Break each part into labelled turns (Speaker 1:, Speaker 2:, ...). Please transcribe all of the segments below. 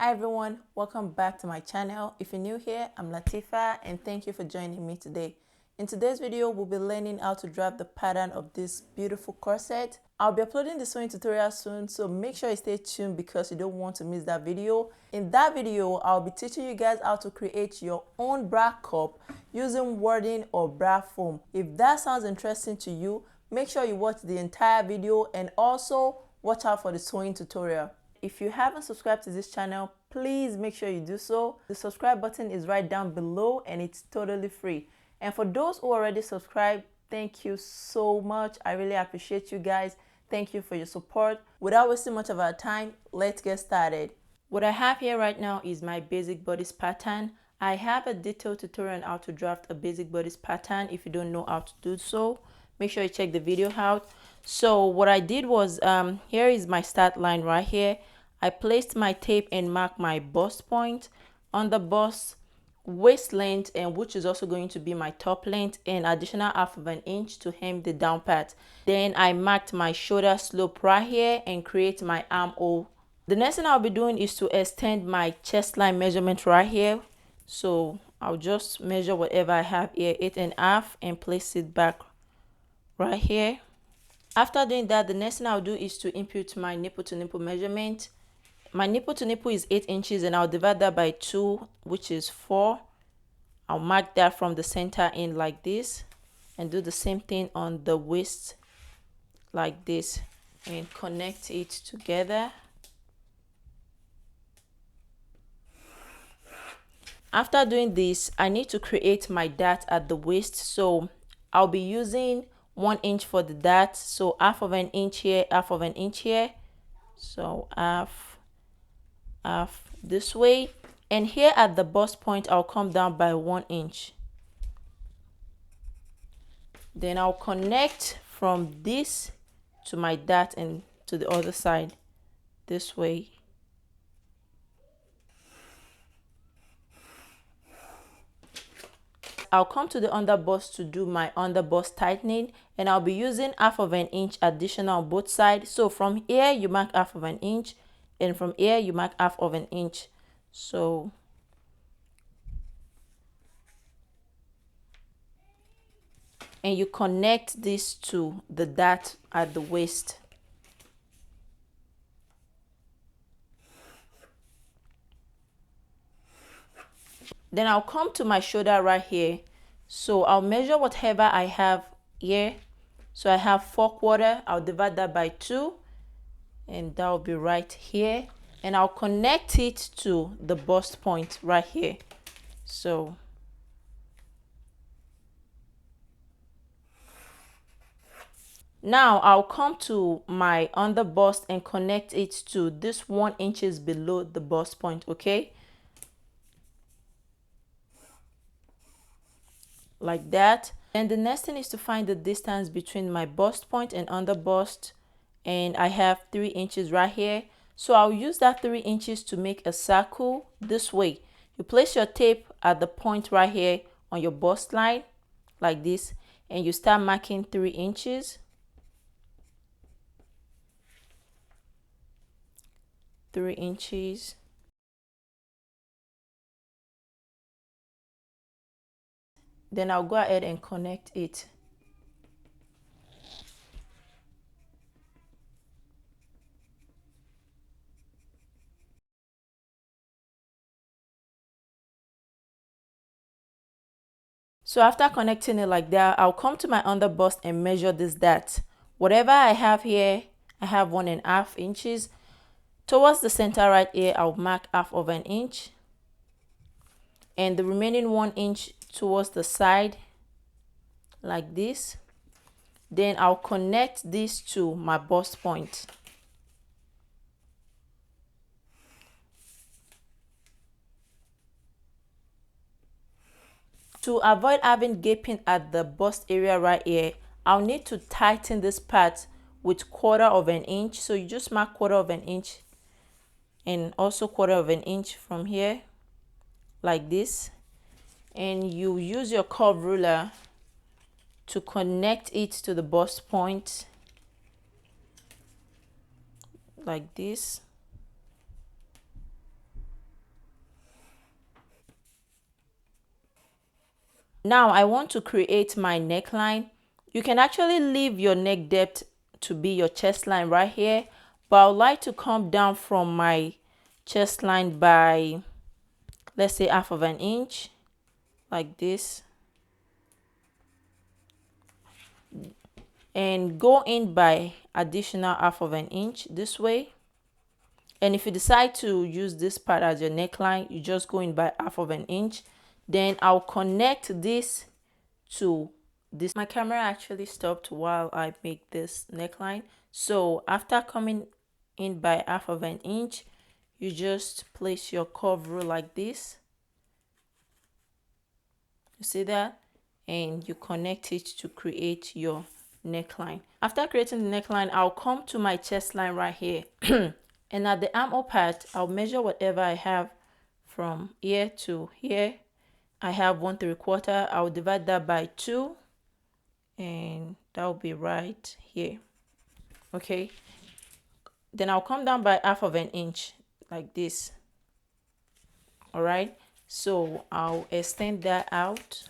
Speaker 1: Hi everyone, welcome back to my channel. If you're new here, I'm Latifa and thank you for joining me today. In today's video, we'll be learning how to draft the pattern of this beautiful corset. I'll be uploading the sewing tutorial soon, so make sure you stay tuned because you don't want to miss that video. In that video, I'll be teaching you guys how to create your own bra cup using wording or bra foam. If that sounds interesting to you, make sure you watch the entire video and also watch out for the sewing tutorial. If you haven't subscribed to this channel, please make sure you do so. The subscribe button is right down below and it's totally free. And for those who already subscribed, thank you so much. I really appreciate you guys. Thank you for your support. Without wasting much of our time, let's get started. What I have here right now is my basic bodice pattern. I have a detailed tutorial on how to draft a basic bodice pattern. If you don't know how to do so, make sure you check the video out. So what I did was, here is my start line right here. I placed my tape and marked my bust point on the bust, waist length, and which is also going to be my top length, and additional half of an inch to hem the down part. Then I marked my shoulder slope right here and create my armhole. The next thing I'll be doing is to extend my chest line measurement right here. So I'll just measure whatever I have here, 8.5, and place it back right here. After doing that, the next thing I'll do is to input my nipple to nipple measurement. My nipple to nipple is 8 inches and I'll divide that by 2, which is 4. I'll mark that from the center in like this and do the same thing on the waist like this and connect it together. After doing this, I need to create my dart at the waist, so I'll be using 1 inch for the dart, so half of an inch here, half of an inch here, so half this way. And here at the bust point, I'll come down by 1 inch. Then I'll connect from this to my dart and to the other side this way. I'll come to the under bust to do my under bust tightening, and I'll be using half of an inch additional on both sides. So from here you mark half of an inch, and from here you mark half of an inch. So and you connect this to the dart at the waist. Then I'll come to my shoulder right here. So I'll measure whatever I have here. So I have 4/4. I'll divide that by 2 and that will be right here. And I'll connect it to the bust point right here. So now I'll come to my under bust and connect it to this 1 inches below the bust point, okay? Like that. And the next thing is to find the distance between my bust point and under bust, and I have 3 inches right here. So I'll use that 3 inches to make a circle this way. You place your tape at the point right here on your bust line like this, and you start marking 3 inches. 3 inches. Then I'll go ahead and connect it. So after connecting it like that, I'll come to my under bust and measure this dart. Whatever I have here, I have 1.5 inches. Towards the center right here, I'll mark half of an inch. And the remaining 1 inch towards the side like this. Then I'll connect this to my bust point. To avoid having gaping at the bust area right here, I'll need to tighten this part with 1/4 of an inch. So you just mark 1/4 of an inch and also 1/4 of an inch from here like this, and you use your curve ruler to connect it to the bust point like this. Now I want to create my neckline. You can actually leave your neck depth to be your chest line right here, but I would like to come down from my chest line by, let's say, half of an inch, like this, and go in by additional half of an inch this way. And if you decide to use this part as your neckline, you just go in by half of an inch. Then I'll connect this to this. My camera actually stopped while I make this neckline. So after coming in by half of an inch, you just place your curve rule like this. You see that? And you connect it to create your neckline. After creating the neckline, I'll come to my chest line right here. And at the armhole part, I'll measure whatever I have from here to here. I have 1 3/4. I'll divide that by 2, and that will be right here. Okay. Then I'll come down by half of an inch like this. All right. So I'll extend that out.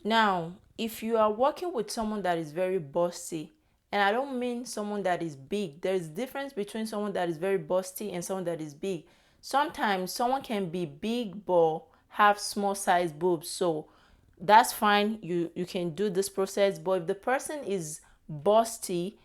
Speaker 1: Now, if you are working with someone that is very busty, and I don't mean someone that is big, there's difference between someone that is very busty and someone that is big. Sometimes someone can be big but have small size boobs, so that's fine. You can do this process. But if the person is busty,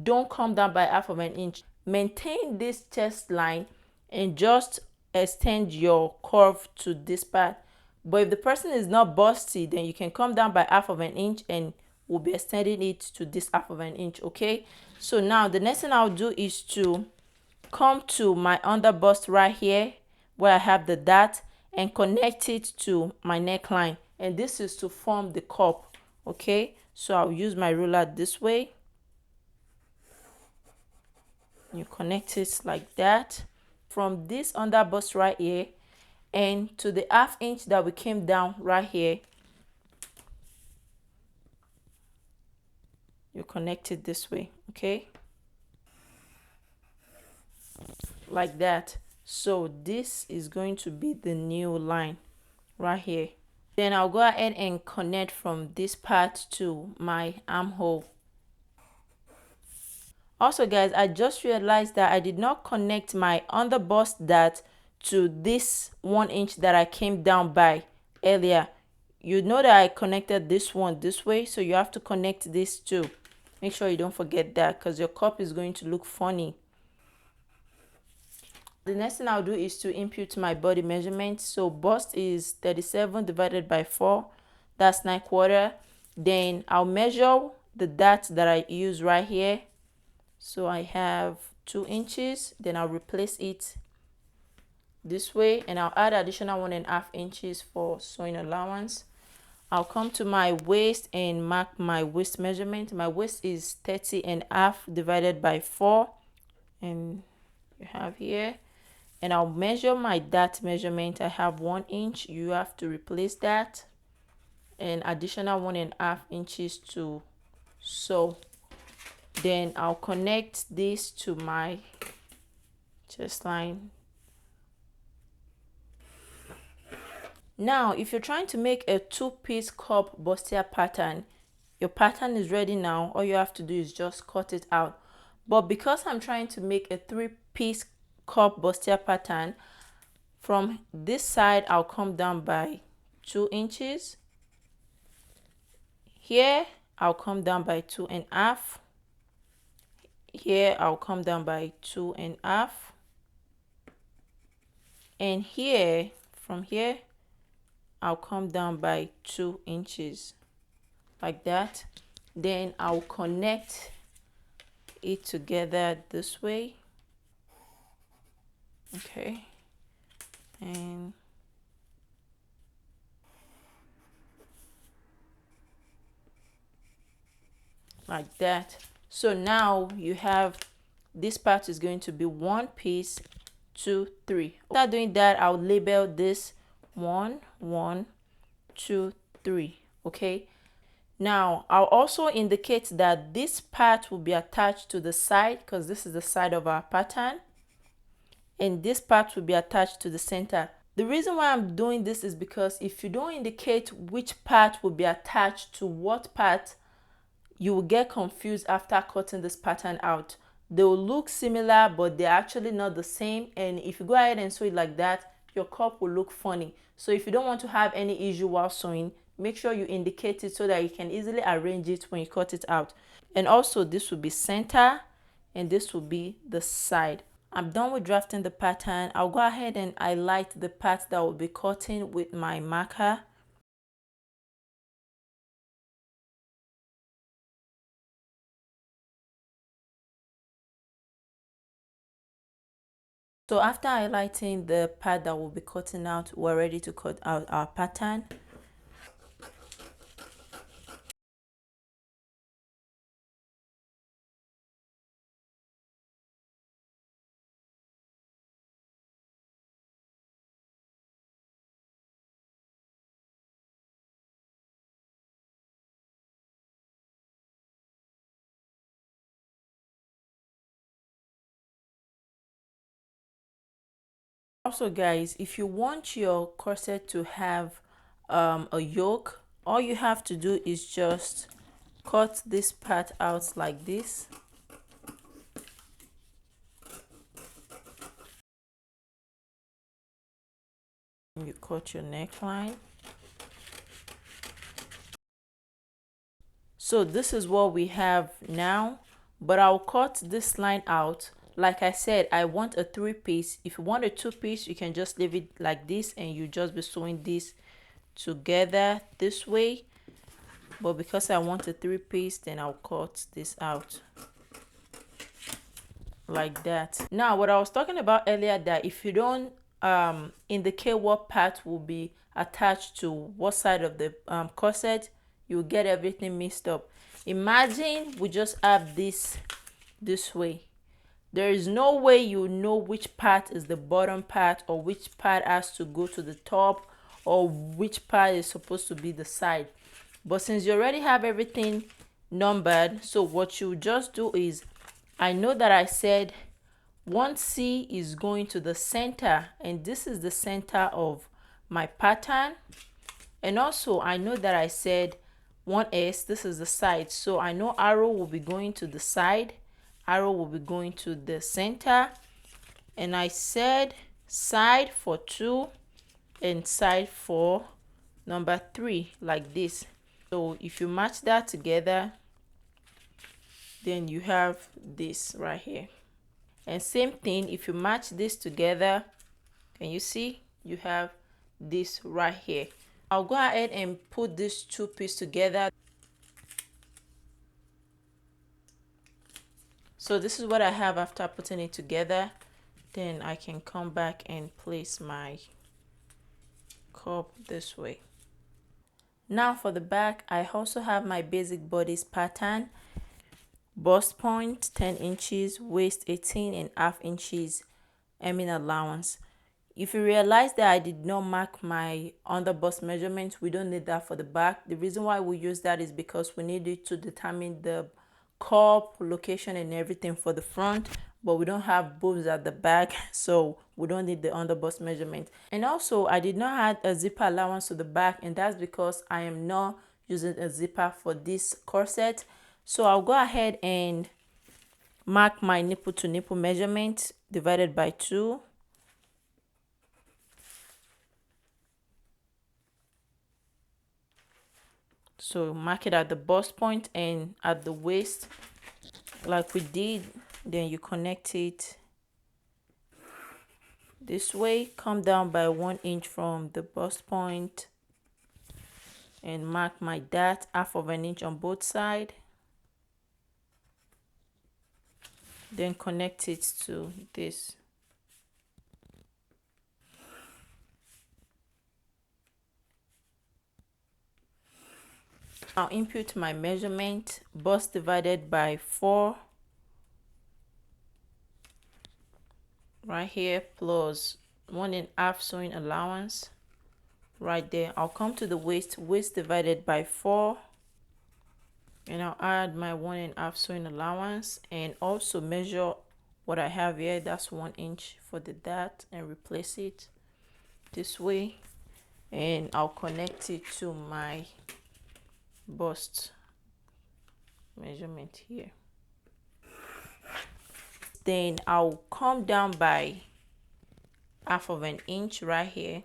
Speaker 1: don't come down by half of an inch. Maintain this chest line and just extend your curve to this part. But if the person is not busty, then you can come down by half of an inch and we'll be extending it to this half of an inch. Okay, so now the next thing I'll do is to come to my under bust right here where I have the dot and connect it to my neckline, and this is to form the cup. Okay, so I'll use my ruler this way. You connect it like that from this under bust right here and to the half inch that we came down right here. You connect it this way. Okay, like that. So this is going to be the new line right here. Then I'll go ahead and connect from this part to my armhole. Also guys, I just realized that I did not connect my underbust dart to this 1 inch that I came down by earlier. You know that I connected this one this way, so you have to connect this too. Make sure you don't forget that, because your cup is going to look funny. The next thing I'll do is to input my body measurement. So bust is 37 divided by 4, that's 9/4. Then I'll measure the dart that I use right here. So I have 2 inches. Then I'll replace it this way, and I'll add additional 1.5 inches for sewing allowance. I'll come to my waist and mark my waist measurement. My waist is 30.5 divided by 4, and you have here. And I'll measure my dart measurement. I have 1 inch. You have to replace that, and additional 1.5 inches to sew. Then I'll connect this to my chest line. Now, if you're trying to make a 2-piece cup bustier pattern, your pattern is ready now. All you have to do is just cut it out. But because I'm trying to make a 3-piece cup bustier pattern, from this side I'll come down by 2 inches. Here I'll come down by 2.5. Here I'll come down by 2.5. And here, from here, I'll come down by 2 inches like that. Then I'll connect it together this way. Okay, and like that. So now you have, this part is going to be 1 piece, 2 3. After doing that, I'll label this 1 1 2 3. Okay, now I'll also indicate that this part will be attached to the side, because this is the side of our pattern, and this part will be attached to the center. The reason why I'm doing this is because if you don't indicate which part will be attached to what part, you will get confused after cutting this pattern out. They will look similar, but they're actually not the same. And if you go ahead and sew it like that, your cup will look funny. So if you don't want to have any issue while sewing, make sure you indicate it so that you can easily arrange it when you cut it out. And also this will be center and this will be the side. I'm done with drafting the pattern. I'll go ahead and highlight the part that will be cutting with my marker. So after highlighting the part that we'll be cutting out, we're ready to cut out our pattern. Also guys, if you want your corset to have a yoke, all you have to do is just cut this part out like this. You cut your neckline. So this is what we have now, but I'll cut this line out. Like I said, I want a 3-piece. If you want a 2-piece, you can just leave it like this and you just be sewing this together this way. But because I want a 3-piece, then I'll cut this out like that. Now what I was talking about earlier, that if you don't indicate what part will be attached to what side of the corset, you'll get everything mixed up. Imagine we just have this way. There is no way you know which part is the bottom part or which part has to go to the top or which part is supposed to be the side. But since you already have everything numbered, so what you just do is, I know that I said 1C is going to the center, and this is the center of my pattern. And also I know that I said 1S, this is the side, so I know arrow will be going to the side, arrow will be going to the center, and I said side for 2 and side for number 3 like this. So if you match that together, then you have this right here. And same thing, if you match this together, can you see you have this right here. I'll go ahead and put these 2 pieces together. So this is what I have after putting it together. Then I can come back and place my cup this way. Now for the back, I also have my basic bodice pattern. Bust point 10 inches, waist 18.5 inches, hemming allowance. If you realize that I did not mark my underbust measurement, we don't need that for the back. The reason why we use that is because we need it to determine the cup location and everything for the front, but we don't have boobs at the back, so we don't need the underbust measurement. And also I did not add a zipper allowance to the back, and that's because I am not using a zipper for this corset. So I'll go ahead and mark my nipple to nipple measurement divided by 2. So mark it at the bust point and at the waist like we did. Then you connect it this way, come down by 1 inch from the bust point and mark my dart 1/2 inch on both sides. Then connect it to this. I'll input my measurement, bust divided by 4 right here, plus 1.5 sewing allowance right there. I'll come to the waist, waist divided by 4, and I'll add my 1.5 sewing allowance and also measure what I have here. That's 1 inch for the dart and replace it. this way, and I'll connect it to my bust measurement here. Then I'll come down by half of an inch right here.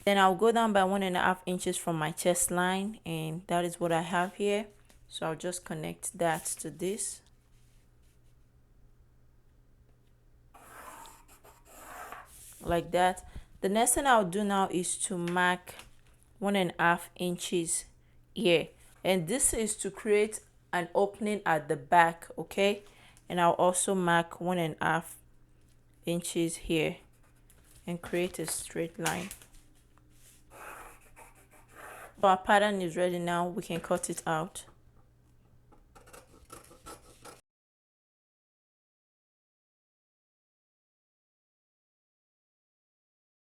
Speaker 1: Then I'll go down by 1.5 inches from my chest line, and that is what I have here. So I'll just connect that to this. Like that. The next thing I'll do now is to mark 1.5 inches here, and this is to create an opening at the back, okay? And I'll also mark 1.5 inches here and create a straight line. So our pattern is ready now. We can cut it out.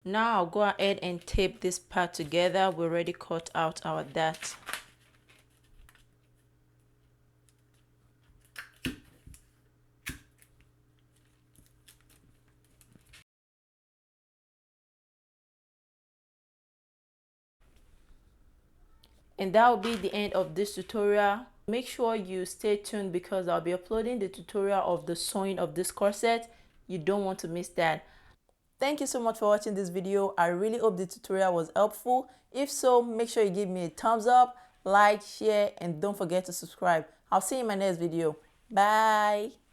Speaker 1: Now I'll go ahead and tape this part together. We already cut out our dart. And that will be the end of this tutorial. Make sure you stay tuned because I'll be uploading the tutorial of the sewing of this corset. You don't want to miss that. Thank you so much for watching this video. I really hope the tutorial was helpful. If so, make sure you give me a thumbs up, like, share, and don't forget to subscribe. I'll see you in my next video. Bye.